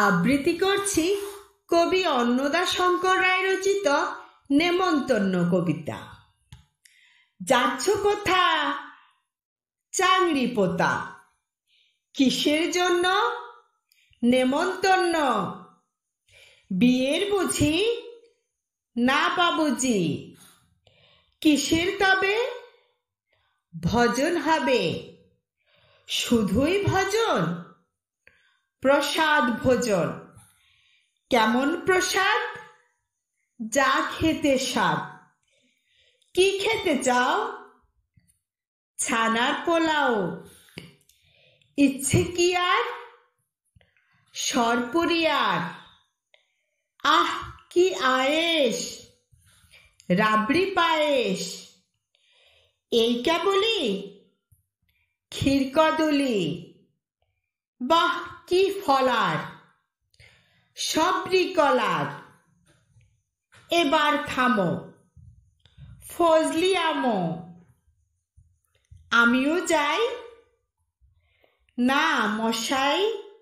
আবৃত্তি করছি কবি অন্নদা শঙ্কর রায় রচিত নেমন্তন্ন কবিতা। যাচ্ছ কোথা চাংড়ি পোতা, কিসের জন্য নেমন্তন্ন? বিয়ের বুঝি না বাবুজি, কিসের তবে ভজন হবে? শুধুই ভজন, প্রসাদ ভোজন। কেমন প্রসাদ? যা খেতে স্বাদ। কি খেতে চাও? ছানার পোলাও। ইচ্ছে কি আর? সরপুরিয়ার। আহ কি আয়েশ, রাবড়ি পায়েস। এই কেবলি ক্ষীর কদলি। বাহ কি ফলার, সবরি কলার। এবার থামো, ফজলি আমো। আমিও যাই? না মশাই,